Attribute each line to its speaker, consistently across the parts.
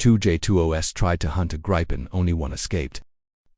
Speaker 1: Two J-20s tried to hunt a Gripen, only one escaped.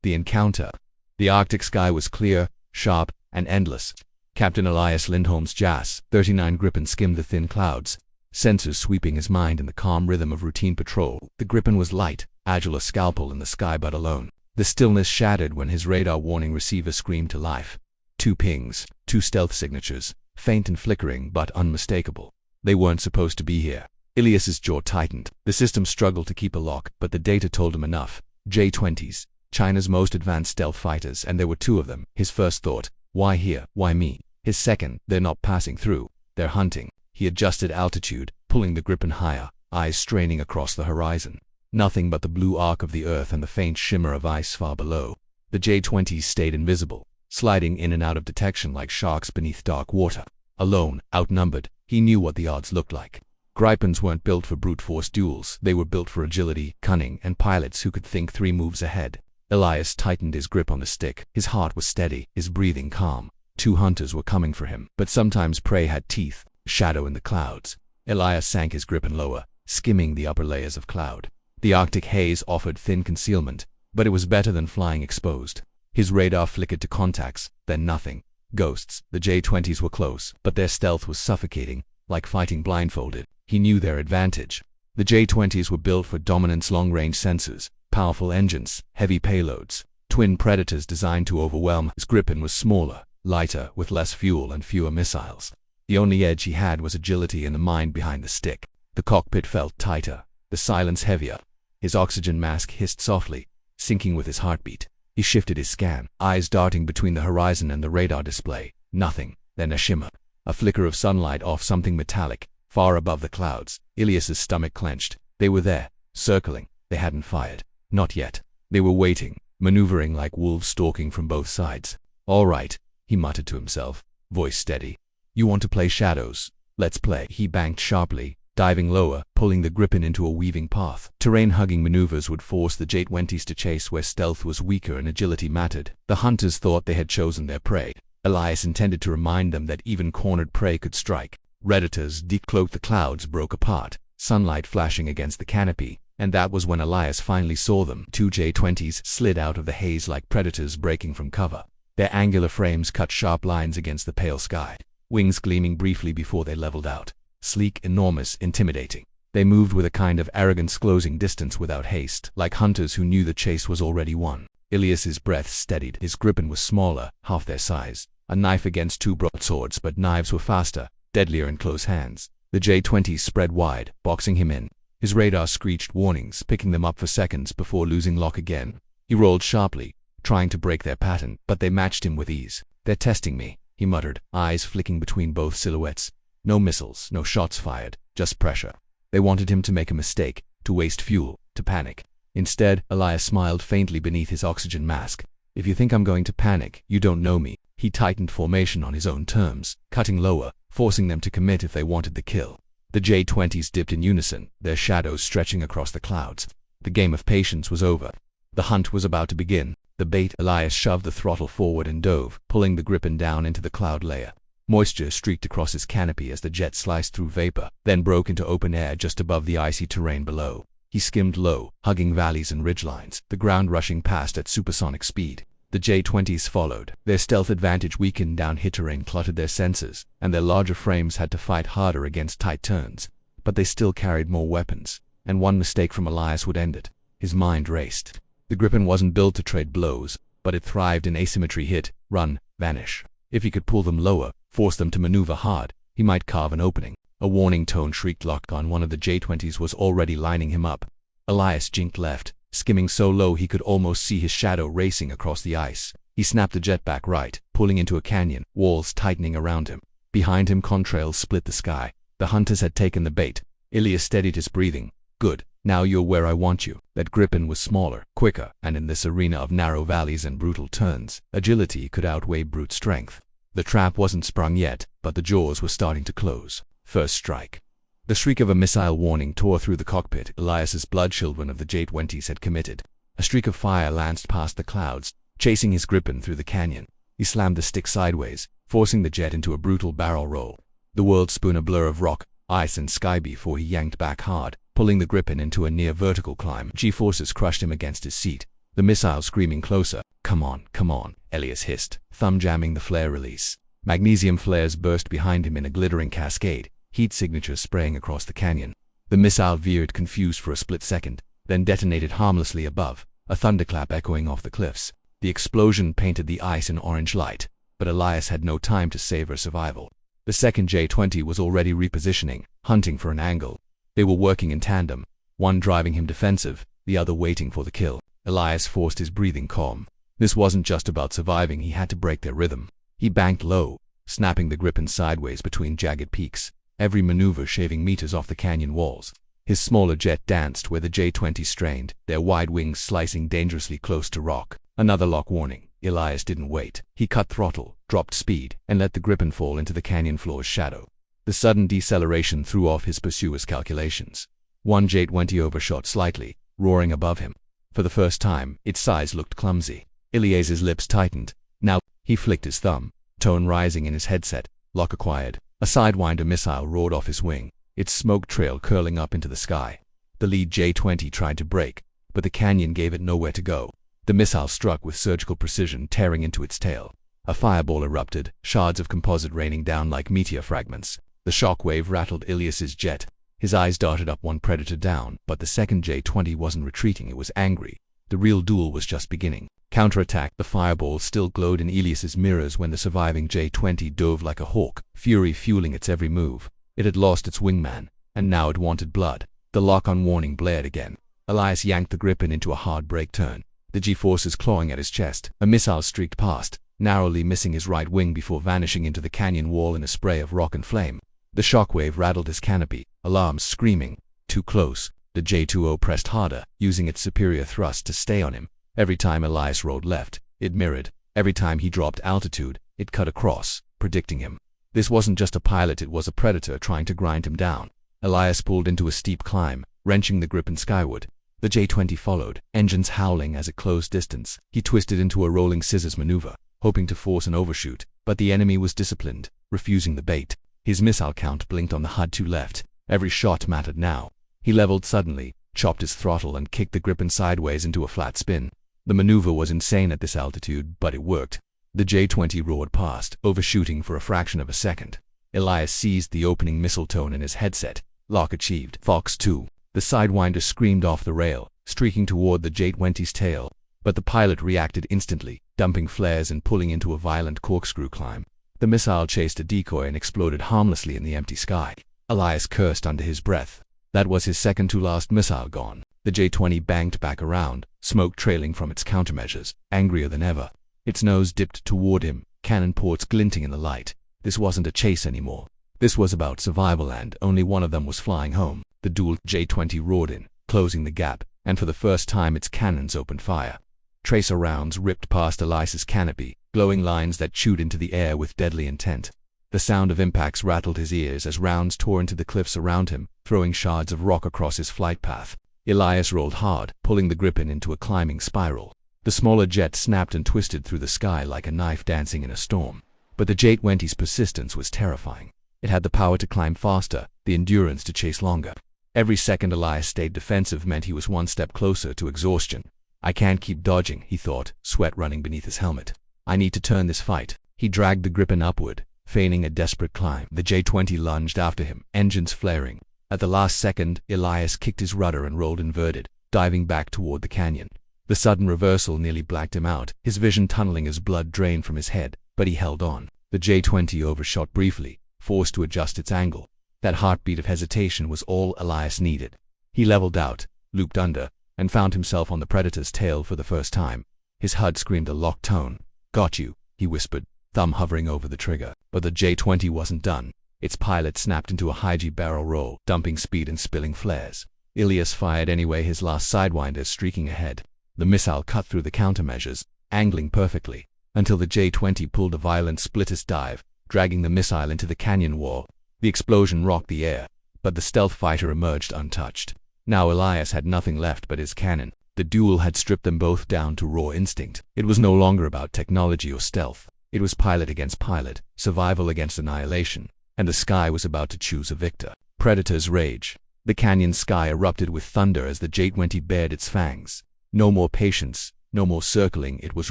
Speaker 1: The encounter. The Arctic sky was clear, sharp, and endless. Captain Elias Lindholm's JAS 39 Gripen skimmed the thin clouds, sensors sweeping his mind in the calm rhythm of routine patrol. The Gripen was light, agile, a scalpel in the sky but alone. The stillness shattered when his radar warning receiver screamed to life. Two pings, two stealth signatures, faint and flickering but unmistakable. They weren't supposed to be here. Elias's jaw tightened. The system struggled to keep a lock, but the data told him enough. J-20s, China's most advanced stealth fighters, and there were two of them. His first thought, why here, why me? His second, they're not passing through, they're hunting. He adjusted altitude, pulling the Gripen higher, eyes straining across the horizon. Nothing but the blue arc of the earth and the faint shimmer of ice far below. The J-20s stayed invisible, sliding in and out of detection like sharks beneath dark water. Alone, outnumbered, he knew what the odds looked like. Gripens weren't built for brute force duels, they were built for agility, cunning, and pilots who could think 3 moves ahead. Elias tightened his grip on the stick. His heart was steady, his breathing calm. 2 hunters were coming for him, but sometimes prey had teeth, shadow in the clouds. Elias sank his Gripen lower, skimming the upper layers of cloud. The Arctic haze offered thin concealment, but it was better than flying exposed. His radar flickered to contacts, then nothing. Ghosts. The J-20s were close, but their stealth was suffocating, like fighting blindfolded. He knew their advantage. The J-20s were built for dominance, long-range sensors, powerful engines, heavy payloads, twin predators designed to overwhelm. His Gripen was smaller, lighter, with less fuel and fewer missiles. The only edge he had was agility and the mind behind the stick. The cockpit felt tighter, the silence heavier. His oxygen mask hissed softly, syncing with his heartbeat. He shifted his scan, eyes darting between the horizon and the radar display. Nothing, then a shimmer. A flicker of sunlight off something metallic, far above the clouds. Elias's stomach clenched. They were there, circling. They hadn't fired. Not yet. They were waiting, maneuvering like wolves stalking from both sides. All right, he muttered to himself, voice steady. You want to play shadows? Let's play. He banked sharply, diving lower, pulling the Gripen into a weaving path. Terrain-hugging maneuvers would force the J-20s to chase where stealth was weaker and agility mattered. The hunters thought they had chosen their prey. Elias intended to remind them that even cornered prey could strike. Predators decloaked. The clouds broke apart, sunlight flashing against the canopy, and that was when Elias finally saw them. 2 J-20s slid out of the haze like predators breaking from cover. Their angular frames cut sharp lines against the pale sky, wings gleaming briefly before they leveled out. Sleek, enormous, intimidating. They moved with a kind of arrogance, closing distance without haste, like hunters who knew the chase was already won. Elias's breath steadied. His Gripen was smaller, half their size. A knife against 2 broadswords, but knives were faster, deadlier in close hands. The J-20s spread wide, boxing him in. His radar screeched warnings, picking them up for seconds before losing lock again. He rolled sharply, trying to break their pattern, but they matched him with ease. They're testing me, he muttered, eyes flicking between both silhouettes. No missiles, no shots fired, just pressure. They wanted him to make a mistake, to waste fuel, to panic. Instead, Elias smiled faintly beneath his oxygen mask. If you think I'm going to panic, you don't know me. He tightened formation on his own terms, cutting lower, forcing them to commit if they wanted the kill. The J-20s dipped in unison, their shadows stretching across the clouds. The game of patience was over. The hunt was about to begin. The bait. Elias shoved the throttle forward and dove, pulling the Gripen down into the cloud layer. Moisture streaked across his canopy as the jet sliced through vapor, then broke into open air just above the icy terrain below. He skimmed low, hugging valleys and ridgelines, the ground rushing past at supersonic speed. The J-20s followed. Their stealth advantage weakened. Down-hit terrain cluttered their sensors, and their larger frames had to fight harder against tight turns. But they still carried more weapons, and one mistake from Elias would end it. His mind raced. The Gripen wasn't built to trade blows, but it thrived in asymmetry: hit, run, vanish. If he could pull them lower, force them to maneuver hard, he might carve an opening. A warning tone shrieked. Lock on. One of the J-20s was already lining him up. Elias jinked left, skimming so low he could almost see his shadow racing across the ice. He snapped the jet back right, pulling into a canyon, walls tightening around him. Behind him, contrails split the sky. The hunters had taken the bait. Elias steadied his breathing. Good. Now you're where I want you. That Gripen was smaller, quicker, and in this arena of narrow valleys and brutal turns, agility could outweigh brute strength. The trap wasn't sprung yet, but the jaws were starting to close. First strike. The shriek of a missile warning tore through the cockpit. Elias's blood. Children of the J-20s had committed. A streak of fire lanced past the clouds, chasing his Gripen through the canyon. He slammed the stick sideways, forcing the jet into a brutal barrel roll. The world spun a blur of rock, ice, and sky before he yanked back hard, pulling the Gripen into a near-vertical climb. G-forces crushed him against his seat, the missile screaming closer. Come on, Elias hissed, thumb jamming the flare release. Magnesium flares burst behind him in a glittering cascade, heat signatures spraying across the canyon. The missile veered confused for a split second, then detonated harmlessly above, a thunderclap echoing off the cliffs. The explosion painted the ice in orange light, but Elias had no time to savor survival. The second J-20 was already repositioning, hunting for an angle. They were working in tandem, one driving him defensive, the other waiting for the kill. Elias forced his breathing calm. This wasn't just about surviving, he had to break their rhythm. He banked low, snapping the Gripen sideways between jagged peaks, every maneuver shaving meters off the canyon walls. His smaller jet danced where the J-20 strained, their wide wings slicing dangerously close to rock. Another lock warning. Elias didn't wait. He cut throttle, dropped speed, and let the Gripen fall into the canyon floor's shadow. The sudden deceleration threw off his pursuer's calculations. One J-20 overshot slightly, roaring above him. For the first time, its size looked clumsy. Elias's lips tightened. Now, he flicked his thumb, tone rising in his headset. Lock acquired. A Sidewinder missile roared off his wing, its smoke trail curling up into the sky. The lead J-20 tried to brake, but the canyon gave it nowhere to go. The missile struck with surgical precision, tearing into its tail. A fireball erupted, shards of composite raining down like meteor fragments. The shockwave rattled Elias's jet. His eyes darted up, one predator down, but the second J-20 wasn't retreating, it was angry. The real duel was just beginning. Counterattack. The fireball still glowed in Elias's mirrors when the surviving J-20 dove like a hawk, fury fueling its every move. It had lost its wingman, and now it wanted blood. The lock-on warning blared again. Elias yanked the Gripen into a hard brake turn, the G-forces clawing at his chest. A missile streaked past, narrowly missing his right wing before vanishing into the canyon wall in a spray of rock and flame. The shockwave rattled his canopy, alarms screaming. Too close. The J-20 pressed harder, using its superior thrust to stay on him. Every time Elias rolled left, it mirrored. Every time he dropped altitude, it cut across, predicting him. This wasn't just a pilot, it was a predator trying to grind him down. Elias pulled into a steep climb, wrenching the Gripen skyward. The J-20 followed, engines howling as it closed distance. He twisted into a rolling scissors maneuver, hoping to force an overshoot, but the enemy was disciplined, refusing the bait. His missile count blinked on the HUD to left. Every shot mattered now. He leveled suddenly, chopped his throttle and kicked the Gripen sideways into a flat spin. The maneuver was insane at this altitude, but it worked. The J-20 roared past, overshooting for a fraction of a second. Elias seized the opening missile tone in his headset. Lock achieved. Fox 2. The Sidewinder screamed off the rail, streaking toward the J-20's tail. But the pilot reacted instantly, dumping flares and pulling into a violent corkscrew climb. The missile chased a decoy and exploded harmlessly in the empty sky. Elias cursed under his breath. That was his second-to-last missile gone. The J-20 banked back around, smoke trailing from its countermeasures, angrier than ever. Its nose dipped toward him, cannon ports glinting in the light. This wasn't a chase anymore. This was about survival, and only one of them was flying home. The Duel J-20 roared in, closing the gap, and for the first time its cannons opened fire. Tracer rounds ripped past Elias's canopy, glowing lines that chewed into the air with deadly intent. The sound of impacts rattled his ears as rounds tore into the cliffs around him, throwing shards of rock across his flight path. Elias rolled hard, pulling the Gripen into a climbing spiral. The smaller jet snapped and twisted through the sky like a knife dancing in a storm. But the J-20's persistence was terrifying. It had the power to climb faster, the endurance to chase longer. Every second Elias stayed defensive meant he was one step closer to exhaustion. I can't keep dodging, he thought, sweat running beneath his helmet. I need to turn this fight. He dragged the Gripen upward, feigning a desperate climb. The J-20 lunged after him, engines flaring. At the last second, Elias kicked his rudder and rolled inverted, diving back toward the canyon. The sudden reversal nearly blacked him out, his vision tunneling as blood drained from his head, but he held on. The J-20 overshot briefly, forced to adjust its angle. That heartbeat of hesitation was all Elias needed. He leveled out, looped under, and found himself on the Predator's tail for the first time. His HUD screamed a locked tone. "Got you," he whispered, thumb hovering over the trigger. But the J-20 wasn't done. Its pilot snapped into a high-G barrel roll, dumping speed and spilling flares. Elias fired anyway, his last Sidewinder streaking ahead. The missile cut through the countermeasures, angling perfectly, until the J-20 pulled a violent splitters dive, dragging the missile into the canyon wall. The explosion rocked the air, but the stealth fighter emerged untouched. Now Elias had nothing left but his cannon. The duel had stripped them both down to raw instinct. It was no longer about technology or stealth. It was pilot against pilot, survival against annihilation. And the sky was about to choose a victor. Predator's rage. The canyon sky erupted with thunder as the J-20 bared its fangs. No more patience, no more circling, it was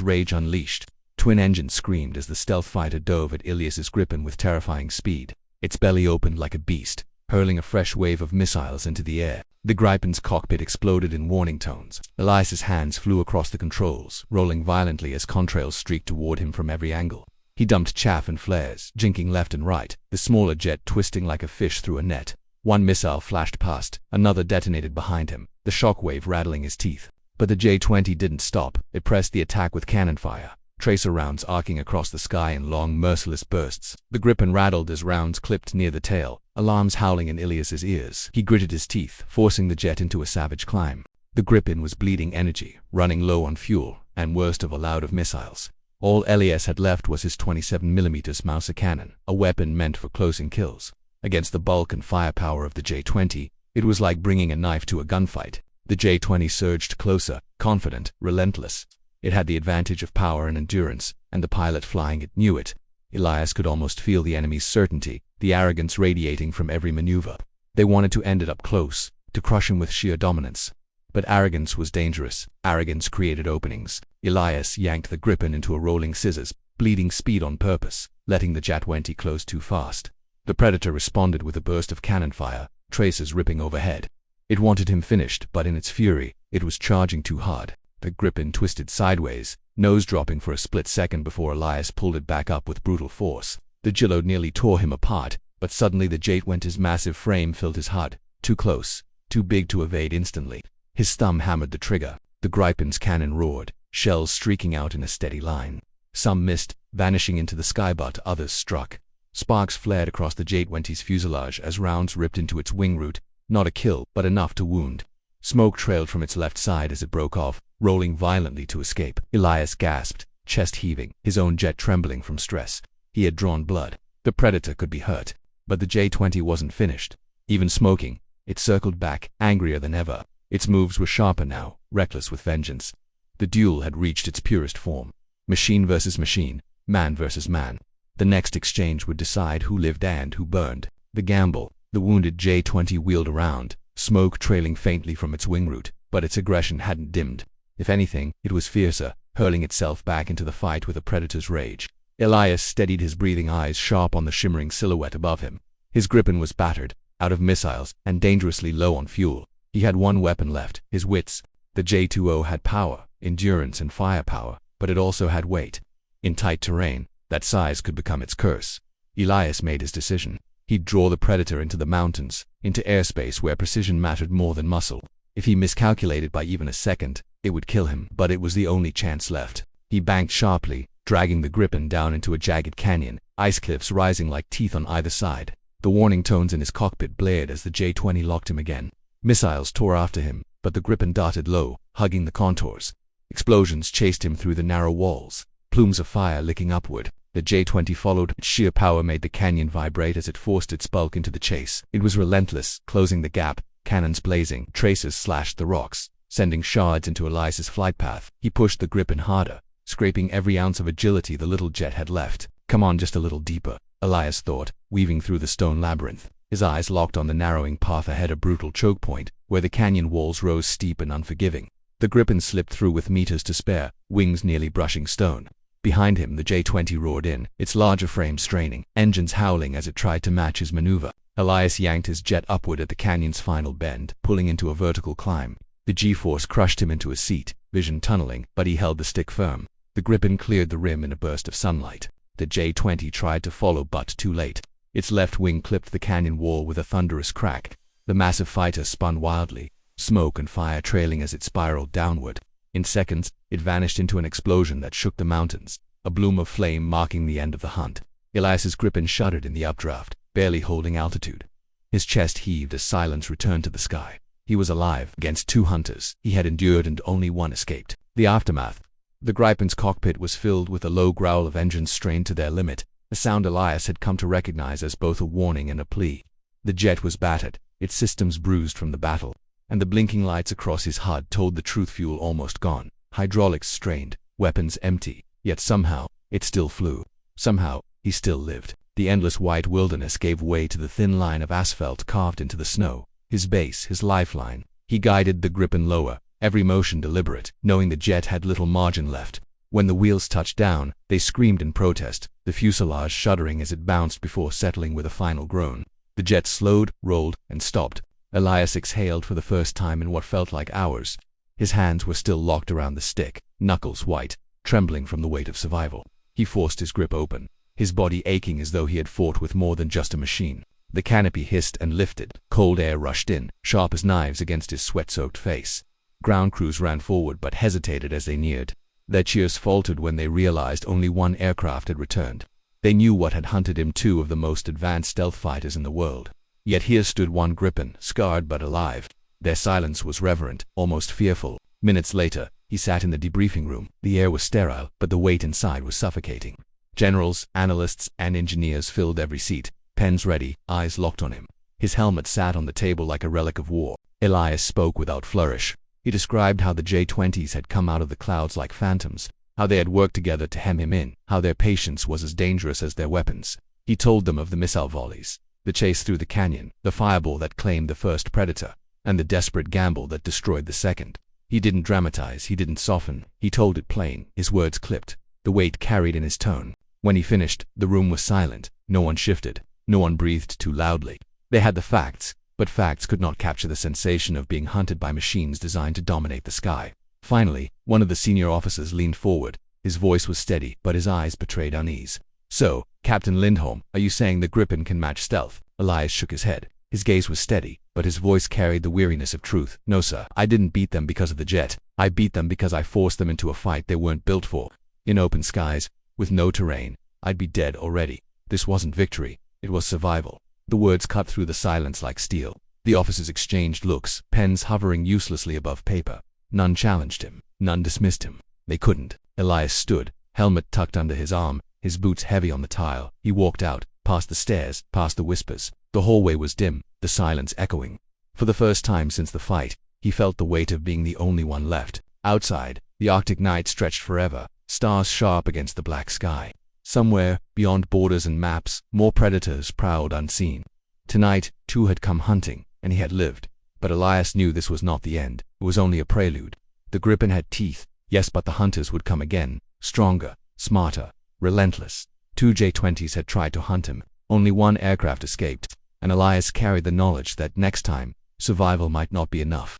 Speaker 1: rage unleashed. Twin engines screamed as the stealth fighter dove at Ilias's Gripen with terrifying speed. Its belly opened like a beast, hurling a fresh wave of missiles into the air. The Gripen's cockpit exploded in warning tones. Elias's hands flew across the controls, rolling violently as contrails streaked toward him from every angle. He dumped chaff and flares, jinking left and right, the smaller jet twisting like a fish through a net. One missile flashed past, another detonated behind him, the shockwave rattling his teeth. But the J-20 didn't stop. It pressed the attack with cannon fire, tracer rounds arcing across the sky in long, merciless bursts. The Gripen rattled as rounds clipped near the tail, alarms howling in Ilias's ears. He gritted his teeth, forcing the jet into a savage climb. The Gripen was bleeding energy, running low on fuel, and worst of all, out of missiles. All Elias had left was his 27mm Mauser cannon, a weapon meant for closing kills. Against the bulk and firepower of the J-20, it was like bringing a knife to a gunfight. The J-20 surged closer, confident, relentless. It had the advantage of power and endurance, and the pilot flying it knew it. Elias could almost feel the enemy's certainty, the arrogance radiating from every maneuver. They wanted to end it up close, to crush him with sheer dominance. But arrogance was dangerous. Arrogance created openings. Elias yanked the Gripen into a rolling scissors, bleeding speed on purpose, letting the J-20 close too fast. The Predator responded with a burst of cannon fire, tracers ripping overhead. It wanted him finished, but in its fury, it was charging too hard. The Gripen twisted sideways, nose dropping for a split second before Elias pulled it back up with brutal force. The Gillo nearly tore him apart, but suddenly the J-20's massive frame filled his HUD. Too close, too big to evade instantly. His thumb hammered the trigger. The Gripen's cannon roared, shells streaking out in a steady line. Some missed, vanishing into the sky, but others struck. Sparks flared across the J-20's fuselage as rounds ripped into its wing root. Not a kill, but enough to wound. Smoke trailed from its left side as it broke off, rolling violently to escape. Elias gasped, chest heaving, his own jet trembling from stress. He had drawn blood. The Predator could be hurt. But the J-20 wasn't finished. Even smoking, it circled back, angrier than ever. Its moves were sharper now, reckless with vengeance. The duel had reached its purest form. Machine versus machine, man versus man. The next exchange would decide who lived and who burned. The gamble. The wounded J-20 wheeled around, smoke trailing faintly from its wing root, but its aggression hadn't dimmed. If anything, it was fiercer, hurling itself back into the fight with a Predator's rage. Elias steadied his breathing eyes sharp on the shimmering silhouette above him. His Gripen was battered, out of missiles, and dangerously low on fuel. He had one weapon left, his wits. The J-20 had power, endurance, and firepower, but it also had weight. In tight terrain, that size could become its curse. Elias made his decision. He'd draw the Predator into the mountains, into airspace where precision mattered more than muscle. If he miscalculated by even a second, it would kill him, but it was the only chance left. He banked sharply, dragging the Gripen down into a jagged canyon, ice cliffs rising like teeth on either side. The warning tones in his cockpit blared as the J-20 locked him again. Missiles tore after him, but the Gripen darted low, hugging the contours. Explosions chased him through the narrow walls, plumes of fire licking upward. The J-20 followed. Its sheer power made the canyon vibrate as it forced its bulk into the chase. It was relentless, closing the gap, cannons blazing. Tracers slashed the rocks, sending shards into Elias's flight path. He pushed the Gripen harder, scraping every ounce of agility the little jet had left. Come on, just a little deeper, Elias thought, weaving through the stone labyrinth. His eyes locked on the narrowing path ahead, a brutal choke point, where the canyon walls rose steep and unforgiving. The Gripen slipped through with meters to spare, wings nearly brushing stone. Behind him, the J-20 roared in, its larger frame straining, engines howling as it tried to match his maneuver. Elias yanked his jet upward at the canyon's final bend, pulling into a vertical climb. The G-force crushed him into a seat, vision tunneling, but he held the stick firm. The Gripen cleared the rim in a burst of sunlight. The J-20 tried to follow, but too late. Its left wing clipped the canyon wall with a thunderous crack. The massive fighter spun wildly, smoke and fire trailing as it spiraled downward. In seconds, it vanished into an explosion that shook the mountains, a bloom of flame marking the end of the hunt. Elias's Gripen shuddered in the updraft, barely holding altitude. His chest heaved as silence returned to the sky. He was alive against two hunters he had endured, and only one escaped. The aftermath. The Gripen's cockpit was filled with a low growl of engines strained to their limit, a sound Elias had come to recognize as both a warning and a plea. The jet was battered, its systems bruised from the battle, and the blinking lights across his HUD told the truth: fuel almost gone, hydraulics strained, weapons empty. Yet somehow, it still flew. Somehow, he still lived. The endless white wilderness gave way to the thin line of asphalt carved into the snow. his base, his lifeline. He guided the Gripen lower, every motion deliberate, knowing the jet had little margin left. When the wheels touched down, they screamed in protest, the fuselage shuddering as it bounced before settling with a final groan. The jet slowed, rolled, and stopped. Elias exhaled for the first time in what felt like hours. His hands were still locked around the stick, knuckles white, trembling from the weight of survival. He forced his grip open, his body aching as though he had fought with more than just a machine. The canopy hissed and lifted. Cold air rushed in, sharp as knives against his sweat-soaked face. Ground crews ran forward but hesitated as they neared. Their cheers faltered when they realized only one aircraft had returned. They knew what had hunted him, two of the most advanced stealth fighters in the world. Yet here stood one Gripen, scarred but alive. Their silence was reverent, almost fearful. Minutes later, he sat in the debriefing room. The air was sterile, but the weight inside was suffocating. Generals, analysts, and engineers filled every seat, pens ready, eyes locked on him. His helmet sat on the table like a relic of war. Elias spoke without flourish. He described how the J-20s had come out of the clouds like phantoms, how they had worked together to hem him in, how their patience was as dangerous as their weapons. He told them of the missile volleys, the chase through the canyon, the fireball that claimed the first predator, and the desperate gamble that destroyed the second. He didn't dramatize, he didn't soften, he told it plain, his words clipped, the weight carried in his tone. When he finished, the room was silent. No one shifted, no one breathed too loudly. They had the facts, but facts could not capture the sensation of being hunted by machines designed to dominate the sky. Finally, one of the senior officers leaned forward. His voice was steady, but his eyes betrayed unease. "So, Captain Lindholm, are you saying the Gripen can match stealth?" Elias shook his head. His gaze was steady, but his voice carried the weariness of truth. "No, sir. I didn't beat them because of the jet. I beat them because I forced them into a fight they weren't built for. In open skies, with no terrain, I'd be dead already. This wasn't victory. It was survival." The words cut through the silence like steel. The officers exchanged looks, pens hovering uselessly above paper. None challenged him. None dismissed him. They couldn't. Elias stood, helmet tucked under his arm, his boots heavy on the tile. He walked out, past the stairs, past the whispers. The hallway was dim, the silence echoing. For the first time since the fight, he felt the weight of being the only one left. Outside, the Arctic night stretched forever, stars sharp against the black sky. Somewhere, beyond borders and maps, more predators prowled unseen. Tonight, two had come hunting, and he had lived. But Elias knew this was not the end. It was only a prelude. The Gripen had teeth, yes, but the hunters would come again, stronger, smarter, relentless. Two J-20s had tried to hunt him. Only one aircraft escaped, and Elias carried the knowledge that next time, survival might not be enough.